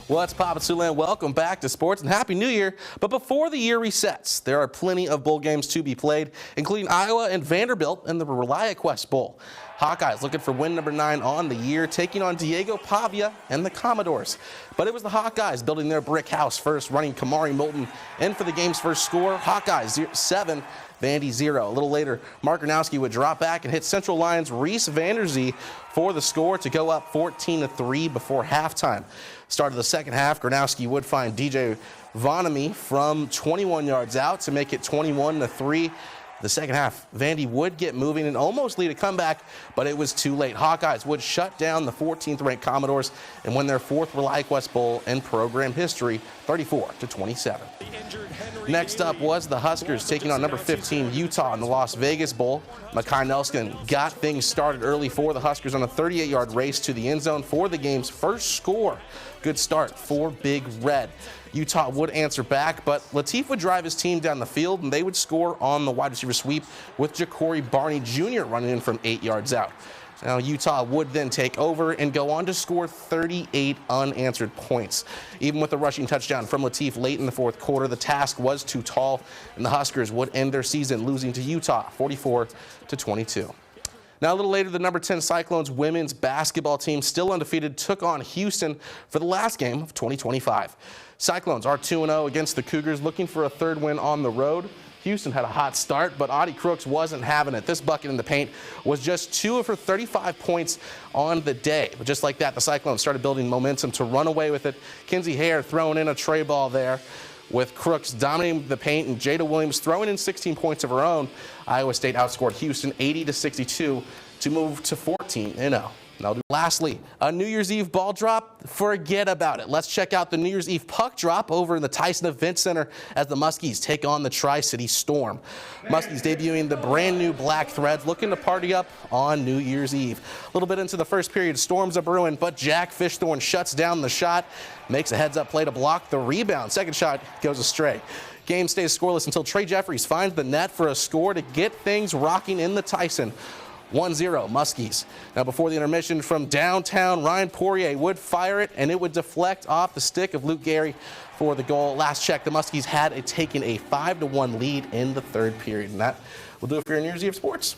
What's poppin', Siouxland? Welcome back to sports and Happy New Year. But before the year resets, there are plenty of bowl games to be played, including Iowa and Vanderbilt in the ReliaQuest Bowl. Hawkeyes looking for win number 9 on the year, taking on Diego Pavia and the Commodores. But it was the Hawkeyes building their brick house first, running Kamari Moulton in for the game's first score. Hawkeyes 7, Vandy 0. A little later, Mark Gronowski would drop back and hit Central Lions' Reese Vanderzee for the score to go up 14-3 before halftime. Start of the second half, Gronowski would find DJ Vonamy from 21 yards out to make it 21-3. The second half, Vandy would get moving and almost lead a comeback, but it was too late. Hawkeyes would shut down the 14th-ranked Commodores and win their 4th ReliaQuest Bowl in program history, 34-27. Next up was the Huskers taking on number 15 Utah in the Las Vegas Bowl. Makai Nelson got things started early for the Huskers on a 38-yard race to the end zone for the game's first score. Good start for Big Red. Utah would answer back, but Latif would drive his team down the field, and they would score on the wide receiver sweep with Ja'Cory Barney Jr. running in from 8 yards out. Now, Utah would then take over and go on to score 38 unanswered points. Even with a rushing touchdown from Latif late in the fourth quarter, the task was too tall, and the Huskers would end their season losing to Utah 44-22. Now, a little later, the number 10 Cyclones women's basketball team, still undefeated, took on Houston for the last game of 2025. Cyclones are 2-0 against the Cougars, looking for a third win on the road. Houston had a hot start, but Audie Crooks wasn't having it. This bucket in the paint was just 2 of her 35 points on the day. But just like that, the Cyclones started building momentum to run away with it. Kinsey Hare throwing in a tray ball there, with Crooks dominating the paint and Jada Williams throwing in 16 points of her own. Iowa State outscored Houston 80-62 to move to 14-0. Lastly, a New Year's Eve ball drop, forget about it. Let's check out the New Year's Eve puck drop over in the Tyson Event Center as the Muskies take on the Tri-City Storm. Muskies debuting the brand new Black Threads, looking to party up on New Year's Eve. A little bit into the first period, Storm's a brewing, but Jack Fishthorne shuts down the shot, makes a heads-up play to block the rebound. Second shot goes astray. Game stays scoreless until Trey Jeffries finds the net for a score to get things rocking in the Tyson. 1-0 Muskies. Now, before the intermission from downtown, Ryan Poirier would fire it, and it would deflect off the stick of Luke Gary for the goal. Last check, the Muskies had taken a 5-1 lead in the third period. And that will do it for your New Year's Eve sports.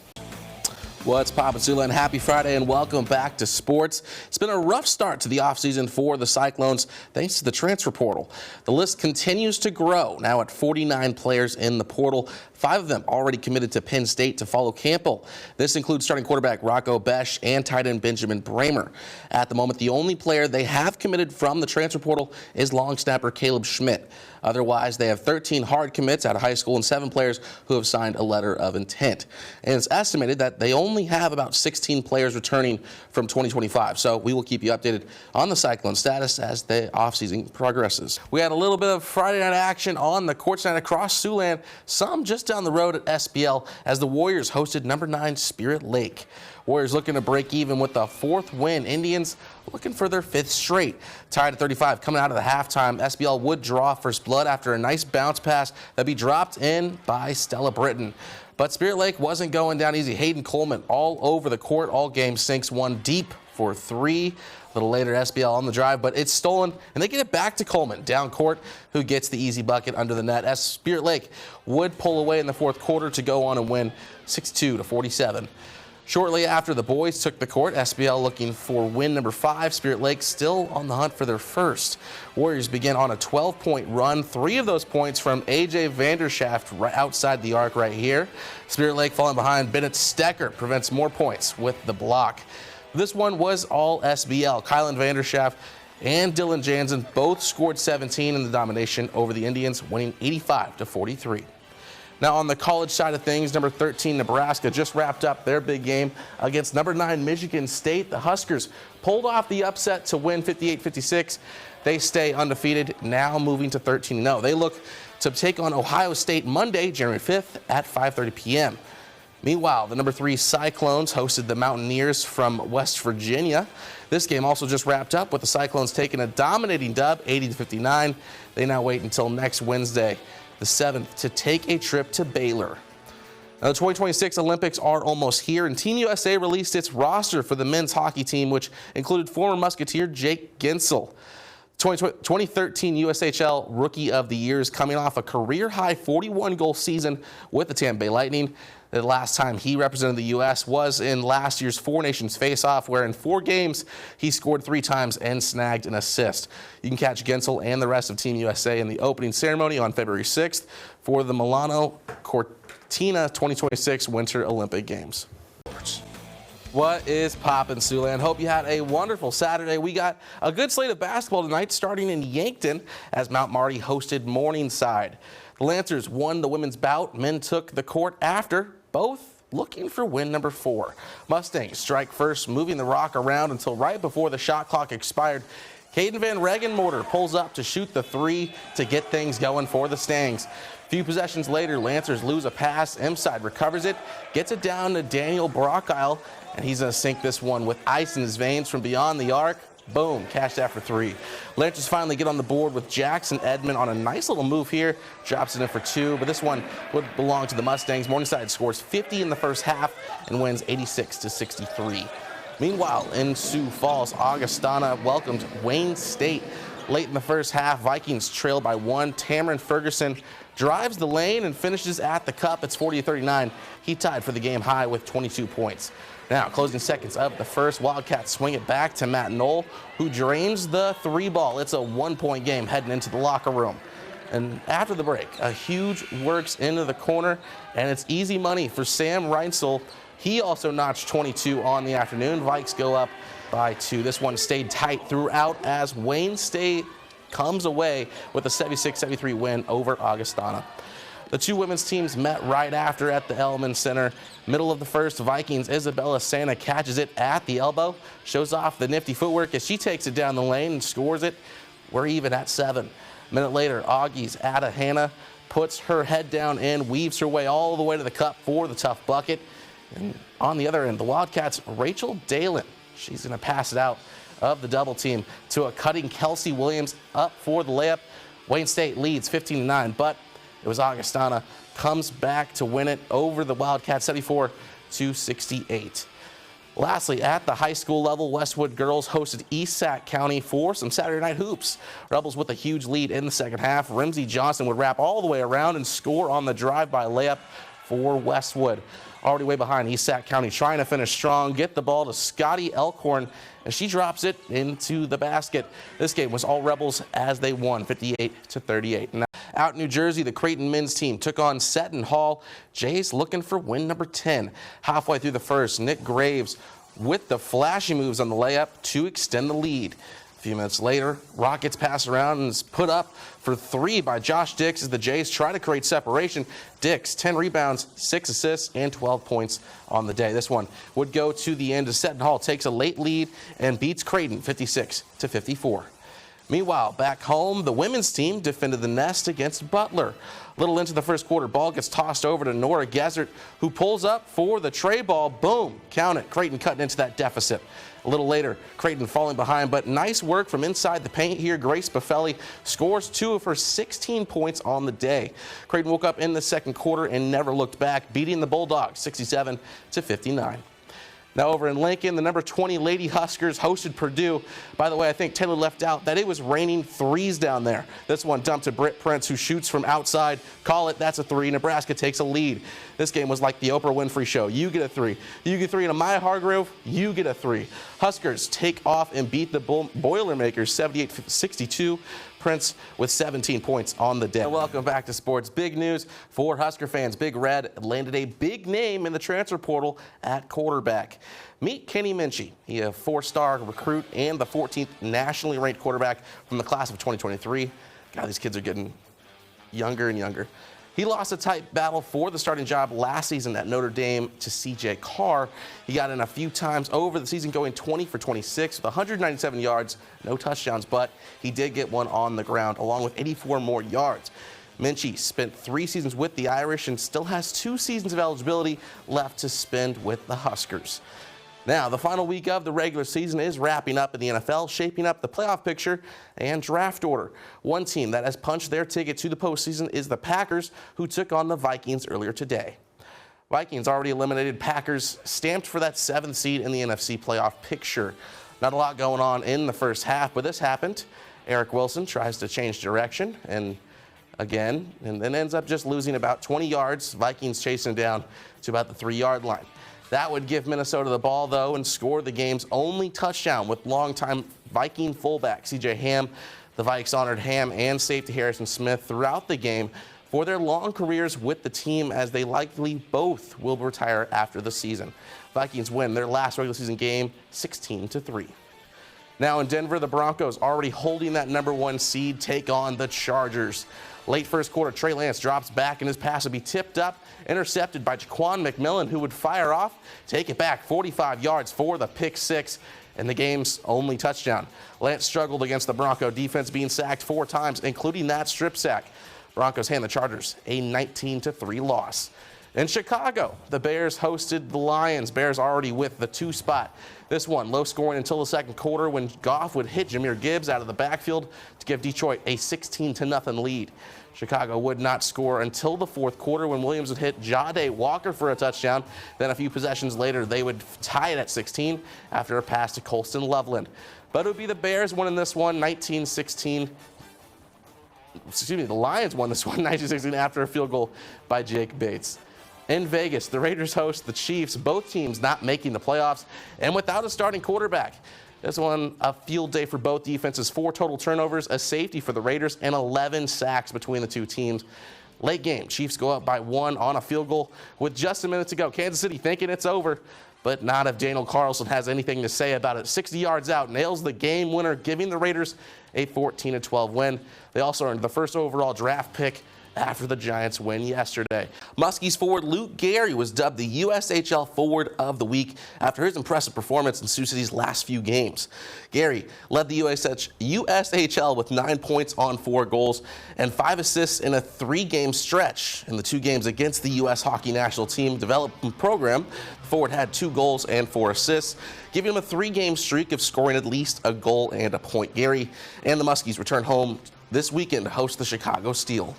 What's poppin', Siouxland? Happy Friday and welcome back to sports. It's been a rough start to the offseason for the Cyclones thanks to the transfer portal. The list continues to grow, now at 49 players in the portal. 5 of them already committed to Penn State to follow Campbell. This includes starting quarterback Rocco Besch and tight end Benjamin Bramer. At the moment, the only player they have committed from the transfer portal is long snapper Caleb Schmidt. Otherwise, they have 13 hard commits out of high school and 7 players who have signed a letter of intent. And it's estimated that they only have about 16 players returning from 2025. So we will keep you updated on the Cyclone status as the offseason progresses. We had a little bit of Friday night action on the court tonight across Siouxland, some just down the road at SBL as the Warriors hosted number 9 Spirit Lake. Warriors looking to break even with the 4th win. Indians looking for their 5th straight. Tied at 35 coming out of the halftime. SBL would draw first blood after a nice bounce pass that'd be dropped in by Stella Britton. But Spirit Lake wasn't going down easy. Hayden Coleman all over the court all game, sinks one deep for 3. A little later, SBL on the drive, but it's stolen, and they get it back to Coleman down court, who gets the easy bucket under the net. As Spirit Lake would pull away in the fourth quarter to go on and win 62-47. Shortly after the boys took the court, SBL looking for win number 5. Spirit Lake still on the hunt for their first. Warriors begin on a 12-point run. 3 of those points from A.J. Vandershaft right outside the arc right here. Spirit Lake falling behind. Bennett Stecker prevents more points with the block. This one was all SBL. Kylan Vandershaft and Dylan Jansen both scored 17 in the domination over the Indians, winning 85-43. Now, on the college side of things, number 13 Nebraska just wrapped up their big game against number 9 Michigan State. The Huskers pulled off the upset to win 58-56. They stay undefeated, now moving to 13-0. They look to take on Ohio State Monday, January 5th at 5:30 p.m. Meanwhile, the number 3 Cyclones hosted the Mountaineers from West Virginia. This game also just wrapped up with the Cyclones taking a dominating dub, 80-59. They now wait until next Wednesday, the 7th, to take a trip to Baylor. Now, the 2026 Olympics are almost here, and Team USA released its roster for the men's hockey team, which included former Musketeer Jake Gensel. 2013 USHL Rookie of the Year is coming off a career-high 41-goal season with the Tampa Bay Lightning. The last time he represented the U.S. was in last year's Four Nations face-off, where in 4 games he scored 3 times and snagged an assist. You can catch Gensel and the rest of Team USA in the opening ceremony on February 6th for the Milano Cortina 2026 Winter Olympic Games. What is poppin', Siouxland? Hope you had a wonderful Saturday. We got a good slate of basketball tonight, starting in Yankton as Mount Marty hosted Morningside. The Lancers won the women's bout. Men took the court after, both looking for win number 4. Mustangs strike first, moving the rock around until right before the shot clock expired. Caden Van Regenmorter pulls up to shoot the 3 to get things going for the Stangs. Few possessions later, Lancers lose a pass. M-side recovers it, gets it down to Daniel Brockisle, and he's going to sink this one with ice in his veins from beyond the arc. Boom, cashed after 3. Lancers finally get on the board with Jackson Edmond on a nice little move here. Drops it in for 2, but this one would belong to the Mustangs. Morningside scores 50 in the first half and wins 86-63. Meanwhile, in Sioux Falls, Augustana welcomed Wayne State. Late in the first half, Vikings trail by 1. Tamron Ferguson drives the lane and finishes at the cup. It's 40-39. He tied for the game high with 22 points. Now, closing seconds of the first, Wildcats swing it back to Matt Knoll, who drains the 3 ball. It's a 1-point game heading into the locker room. And after the break, a huge works into the corner, and it's easy money for Sam Reinsel. He also notched 22 on the afternoon. Vikes go up by 2. This one stayed tight throughout as Wayne State comes away with a 76-73 win over Augustana. The 2 women's teams met right after at the Elman Center. Middle of the first, Vikings' Isabella Santa catches it at the elbow, shows off the nifty footwork as she takes it down the lane and scores it. We're even at 7. A minute later, Augie's Ada Hanna puts her head down and weaves her way all the way to the cup for the tough bucket. And on the other end, the Wildcats' Rachel Dalen. She's going to pass it out of the double team to a cutting Kelsey Williams up for the layup. Wayne State leads 15-9, but it was Augustana comes back to win it over the Wildcats 74-68. Lastly, at the high school level, Westwood girls hosted East Sac County for some Saturday night hoops. Rebels with a huge lead in the second half. Rimsey Johnson would wrap all the way around and score on the drive-by layup for Westwood. Already way behind, East Sac County trying to finish strong, get the ball to Scotty Elkhorn, and she drops it into the basket. This game was all Rebels as they won 58-38. Now, out in New Jersey, the Creighton men's team took on Seton Hall. Jays looking for win number 10. Halfway through the first, Nick Graves with the flashy moves on the layup to extend the lead. A few minutes later, Rockets pass around and is put up for 3 by Josh Dix as the Jays try to create separation. Dix, 10 rebounds, 6 assists, and 12 points on the day. This one would go to the end as Seton Hall takes a late lead and beats Creighton 56-54. Meanwhile, back home, the women's team defended the nest against Butler. Little into the first quarter, ball gets tossed over to Nora Gesert, who pulls up for the tray ball. Boom, count it. Creighton cutting into that deficit. A little later, Creighton falling behind, but nice work from inside the paint here. Grace Buffelli scores 2 of her 16 points on the day. Creighton woke up in the second quarter and never looked back, beating the Bulldogs 67-59. Now over in Lincoln, the number 20 Lady Huskers hosted Purdue. By the way, I think Taylor left out that it was raining threes down there. This one dumped to Britt Prince, who shoots from outside. Call it, that's a 3. Nebraska takes a lead. This game was like the Oprah Winfrey Show. You get a 3. You get 3 in a Maya Hargrove, you get a 3. Huskers take off and beat the Boilermakers 78-62. Prince with 17 points on the day. Welcome back to sports. Big news for Husker fans. Big Red landed a big name in the transfer portal at quarterback. Meet Kenny Minchey. He a 4-star recruit and the 14th nationally ranked quarterback from the class of 2023. God, these kids are getting younger and younger. He lost a tight battle for the starting job last season at Notre Dame to C.J. Carr. He got in a few times over the season, going 20 for 26 with 197 yards, no touchdowns, but he did get one on the ground along with 84 more yards. Minchey spent 3 seasons with the Irish and still has 2 seasons of eligibility left to spend with the Huskers. Now, the final week of the regular season is wrapping up in the NFL, shaping up the playoff picture and draft order. One team that has punched their ticket to the postseason is the Packers, who took on the Vikings earlier today. Vikings already eliminated Packers, stamped for that 7th seed in the NFC playoff picture. Not a lot going on in the first half, but this happened. Eric Wilson tries to change direction and then ends up just losing about 20 yards. Vikings chase him down to about the 3-yard line. That would give Minnesota the ball, though, and score the game's only touchdown with longtime Viking fullback C.J. Ham. The Vikes honored Ham and safety Harrison Smith throughout the game for their long careers with the team, as they likely both will retire after the season. Vikings win their last regular season game 16-3. Now in Denver, the Broncos, already holding that #1 seed, take on the Chargers. Late first quarter, Trey Lance drops back and his pass would be tipped up, intercepted by Jaquan McMillan, who would fire off, take it back 45 yards for the pick six and the game's only touchdown. Lance struggled against the Bronco defense, being sacked 4 times, including that strip sack. Broncos hand the Chargers a 19-3 loss. In Chicago, the Bears hosted the Lions. Bears already with the 2 spot. This one low scoring until the second quarter, when Goff would hit Jahmyr Gibbs out of the backfield to give Detroit a 16-0 lead. Chicago would not score until the fourth quarter, when Williams would hit Jahdae Walker for a touchdown. Then a few possessions later, they would tie it at 16 after a pass to Colston Loveland. But it would be the Bears winning this one 19-16. The Lions won this one 19-16 after a field goal by Jake Bates. In Vegas, the Raiders host the Chiefs, both teams not making the playoffs and without a starting quarterback. This one, a field day for both defenses. 4 total turnovers, a safety for the Raiders, and 11 sacks between the two teams. Late game, Chiefs go up by 1 on a field goal with just a minute to go. Kansas City thinking it's over, but not if Daniel Carlson has anything to say about it. 60 yards out, nails the game winner, giving the Raiders a 14-12 win. They also earned the first overall draft pick after the Giants win yesterday. Muskies forward Luke Gary was dubbed the USHL Forward of the Week after his impressive performance in Sioux City's last few games. Gary led the USHL with 9 points on 4 goals and 5 assists in a 3-game stretch. In the 2 games against the U.S. Hockey National Team Development Program, the forward had 2 goals and 4 assists, giving him a 3-game streak of scoring at least a goal and a point. Gary and the Muskies return home this weekend to host the Chicago Steel.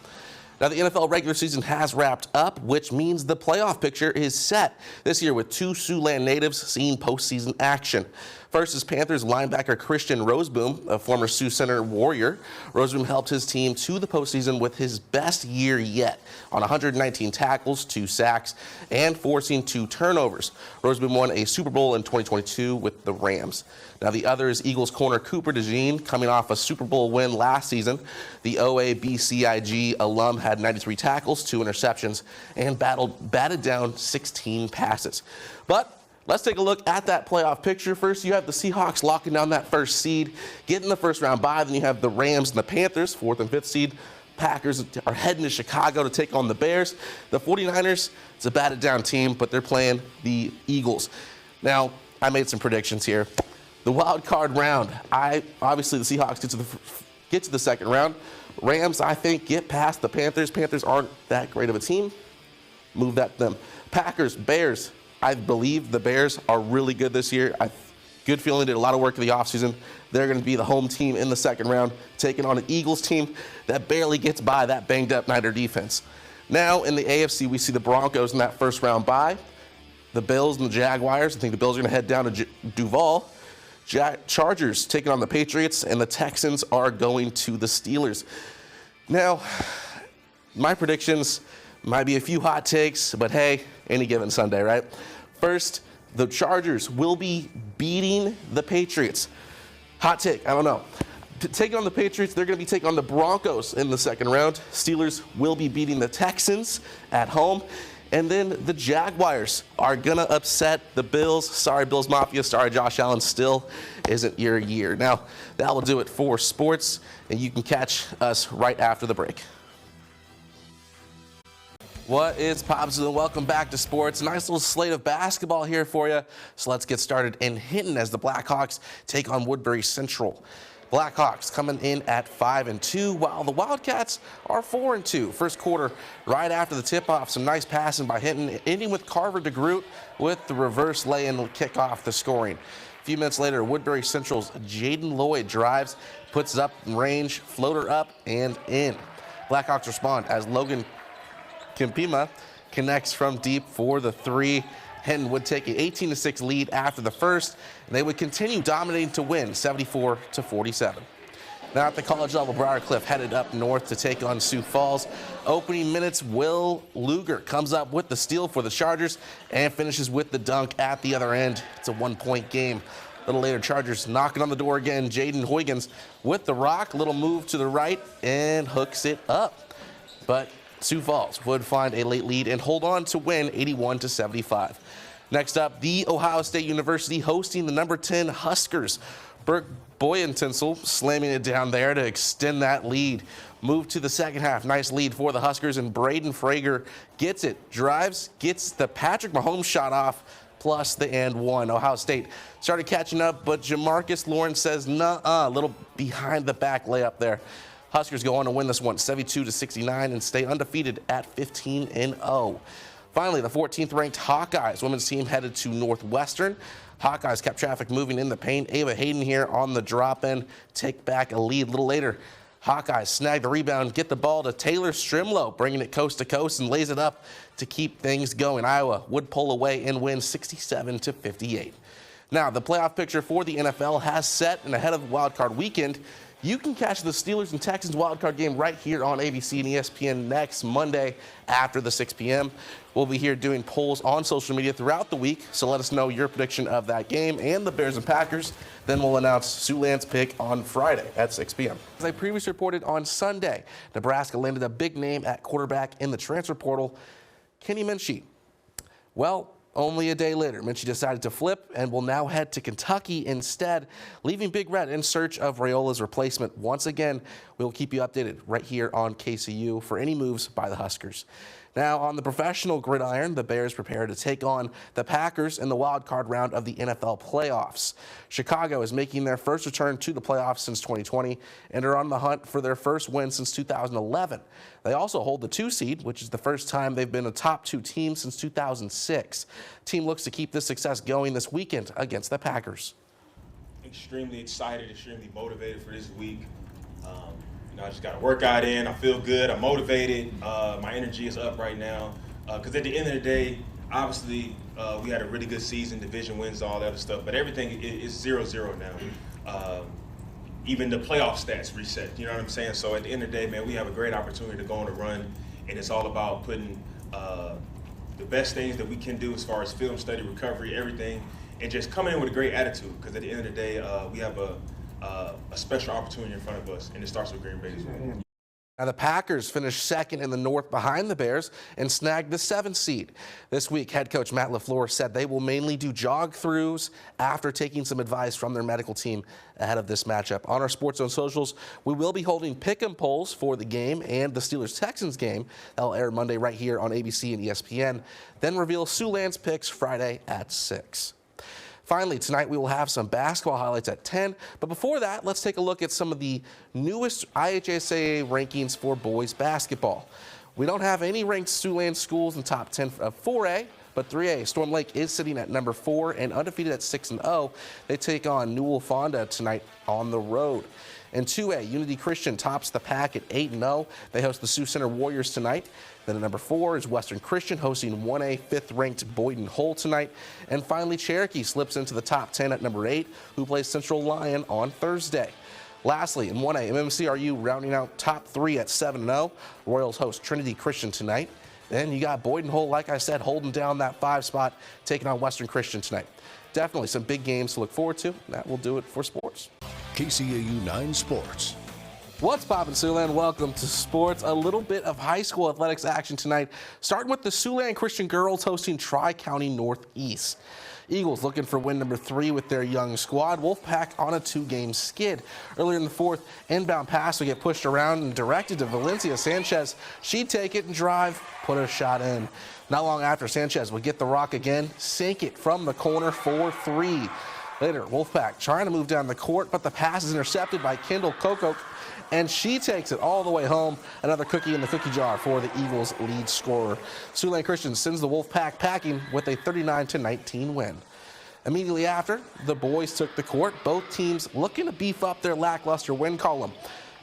Now, the NFL regular season has wrapped up, which means the playoff picture is set this year with 2 Siouxland natives seeing postseason action. First is Panthers linebacker Christian Roseboom, a former Sioux Center Warrior. Roseboom helped his team to the postseason with his best year yet, on 119 tackles, 2 sacks, and forcing 2 turnovers. Roseboom won a Super Bowl in 2022 with the Rams. Now, the other is Eagles corner Cooper DeJean, coming off a Super Bowl win last season. The OABCIG alum had 93 tackles, 2 interceptions, and batted down 16 passes. But let's take a look at that playoff picture. First, you have the Seahawks locking down that first seed, getting the first round bye. Then you have the Rams and the Panthers, 4th and 5th seed. Packers are heading to Chicago to take on the Bears. The 49ers, it's a batted down team, but they're playing the Eagles. Now, I made some predictions here. The wild card round, obviously the Seahawks get to the second round. Rams, I think, get past the Panthers. Panthers aren't that great of a team. Move that to them. Packers, Bears, I believe the Bears are really good this year. Good feeling, did a lot of work in the offseason. They're going to be the home team in the second round, taking on an Eagles team that barely gets by that banged-up Niner defense. Now, in the AFC, we see the Broncos in that first round bye. The Bills and the Jaguars, I think the Bills are going to head down to Duval. Chargers taking on the Patriots, and the Texans are going to the Steelers. Now, my predictions might be a few hot takes, but hey, any given Sunday, right? First, the Chargers will be beating the Patriots. Hot take, I don't know. Taking on the Patriots, they're going to be taking on the Broncos in the second round. Steelers will be beating the Texans at home. And then the Jaguars are going to upset the Bills. Sorry, Bills Mafia. Sorry, Josh Allen. Still isn't your year. Now, that will do it for sports, and you can catch us right after the break. What is pops, and welcome back to sports. Nice little slate of basketball here for you. So let's get started in Hinton as the Blackhawks take on Woodbury Central. Blackhawks coming in at 5-2, while the Wildcats are 4-2. First quarter, right after the tip-off, some nice passing by Hinton, ending with Carver DeGroot with the reverse lay-in to kick off the scoring. A few minutes later, Woodbury Central's Jaden Lloyd drives, puts it up in range, floater up and in. Blackhawks respond as Logan Kimpima connects from deep for the 3. Hinton would take an 18-6 lead after the first, and they would continue dominating to win 74-47. Now at the college level, Briarcliff headed up north to take on Sioux Falls. Opening minutes, Will Luger comes up with the steal for the Chargers and finishes with the dunk at the other end. It's a 1-point game. A little later, Chargers knocking on the door again. Jaden Huygens with the rock, little move to the right and hooks it up. But Sioux Falls would find a late lead and hold on to win 81-75. Next up, the Ohio State University hosting the number 10 Huskers. Burke Boyentinsel slamming it down there to extend that lead. Move to the second half. Nice lead for the Huskers, and Braden Frager gets it, drives, gets the Patrick Mahomes shot off, plus the and one. Ohio State started catching up, but Jamarcus Lawrence says, nuh-uh, a little behind the back layup there. Huskers go on to win this one 72-69 and stay undefeated at 15-0. Finally, the 14th ranked Hawkeyes women's team headed to Northwestern. Hawkeyes kept traffic moving in the paint. Ava Hayden here on the drop in, take back a lead. A little later, Hawkeyes snag the rebound, get the ball to Taylor Strimlow, bringing it coast to coast and lays it up to keep things going. Iowa would pull away and win 67-58. Now, the playoff picture for the NFL has set, and ahead of wildcard weekend, you can catch the Steelers and Texans wildcard game right here on ABC and ESPN next Monday after the 6 p.m. We'll be here doing polls on social media throughout the week, so let us know your prediction of that game and the Bears and Packers. Then we'll announce Siouxland's pick on Friday at 6 p.m. As I previously reported on Sunday, Nebraska landed a big name at quarterback in the transfer portal, Kenny Minchey. Well, only a day later, Minchey decided to flip and will now head to Kentucky instead, leaving Big Red in search of Raiola's replacement. Once again, we'll keep you updated right here on KCU for any moves by the Huskers. Now, on the professional gridiron, the Bears prepare to take on the Packers in the wild card round of the NFL playoffs. Chicago is making their first return to the playoffs since 2020 and are on the hunt for their first win since 2011. They also hold the 2 seed, which is the first time they've been a top 2 team since 2006. Team looks to keep this success going this weekend against the Packers. Extremely excited, extremely motivated for this week. I just got a workout in. I feel good. I'm motivated. My energy is up right now. Because at the end of the day, obviously, we had a really good season, division wins, all that other stuff. But everything is 0-0 now. Even the playoff stats reset. You know what I'm saying? So at the end of the day, man, we have a great opportunity to go on a run. And it's all about putting the best things that we can do as far as film study, recovery, everything. And just coming in with a great attitude. Because at the end of the day, we have a special opportunity in front of us, and it starts with Green Bay as well. Now, the Packers finished second in the North behind the Bears and snagged the 7th seed. This week, head coach Matt LaFleur said they will mainly do jog-throughs after taking some advice from their medical team ahead of this matchup. On our Sports Zone socials, we will be holding pick-em polls for the game and the Steelers-Texans game. That'll air Monday right here on ABC and ESPN. Then reveal Siouxland's picks Friday at 6. Finally, tonight we will have some basketball highlights at 10. But before that, let's take a look at some of the newest IHSAA rankings for boys basketball. We don't have any ranked Siouxland schools in the top 10 of 4A, but 3A. Storm Lake is sitting at number 4 and undefeated at 6-0. They take on Newell Fonda tonight on the road. In 2A, Unity Christian tops the pack at 8-0. They host the Sioux Center Warriors tonight. Then at number 4 is Western Christian hosting 1A 5th-ranked Boynton Hull tonight. And finally, Cherokee slips into the top 10 at number 8, who plays Central Lyon on Thursday. Lastly, in 1A, MMCRU rounding out top 3 at 7-0. Royals host Trinity Christian tonight. Then you got Boynton Hull, like I said, holding down that 5 spot, taking on Western Christian tonight. Definitely some big games to look forward to. That will do it for sports. KCAU 9 Sports. What's poppin', Siouxland? Welcome to sports. A little bit of high school athletics action tonight, starting with the Siouxland Christian girls hosting Tri-County Northeast. Eagles looking for win number 3 with their young squad. Wolfpack on a 2-game skid. Earlier in the 4th, inbound pass will get pushed around and directed to Valencia Sanchez. She'd take it and drive, put her shot in. Not long after, Sanchez would get the rock again, sink it from the corner for 3. Later, Wolfpack trying to move down the court, but the pass is intercepted by Kendall Kokok, and she takes it all the way home. Another cookie in the cookie jar for the Eagles' lead scorer. Siouxland Christian sends the Wolfpack packing with a 39-19 win. Immediately after, the boys took the court. Both teams looking to beef up their lackluster win column.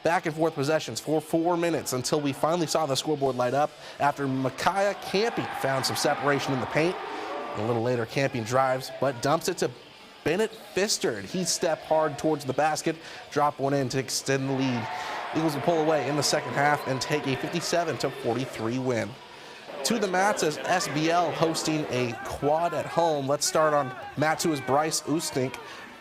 Back and forth possessions for 4 minutes until we finally saw the scoreboard light up after Micaiah Camping found some separation in the paint. A little later, Camping drives, but dumps it to Bennett Pfister. He stepped hard towards the basket, dropped one in to extend the lead. Eagles will pull away in the second half and take a 57-43 win. To the mats as SBL hosting a quad at home. Let's start on mat 2 as Bryce Oostink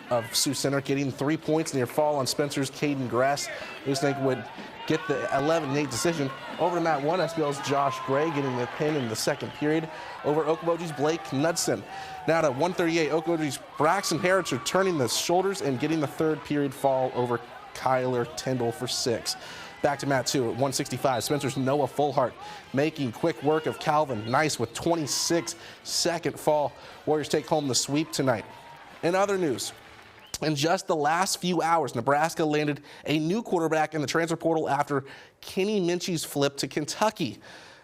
of Sioux Center getting 3 points near fall on Spencer's Caden Grass. Oostink would get the 11-8 decision. Over to mat 1, SBL's Josh Gray getting the pin in the second period over Okoboji's Blake Knudsen. Now to 138, Okoboji's Braxton Harris returning the shoulders and getting the third period fall over Kyler Tyndall for 6. Back to mat 2 at 165. Spencer's Noah Fullhart making quick work of Calvin Nice with 26-second fall. Warriors take home the sweep tonight. In other news, in just the last few hours, Nebraska landed a new quarterback in the transfer portal after Kenny Minchie's flip to Kentucky.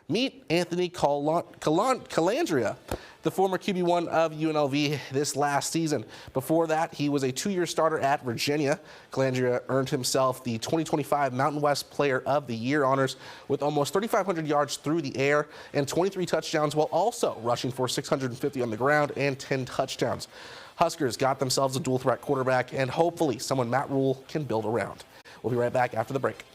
Meet Anthony Calandria, the former QB1 of UNLV this last season. Before that, he was a 2-year starter at Virginia. Calandria earned himself the 2025 Mountain West Player of the Year honors with almost 3,500 yards through the air and 23 touchdowns, while also rushing for 650 on the ground and 10 touchdowns. Huskers got themselves a dual-threat quarterback and hopefully someone Matt Rule can build around. We'll be right back after the break.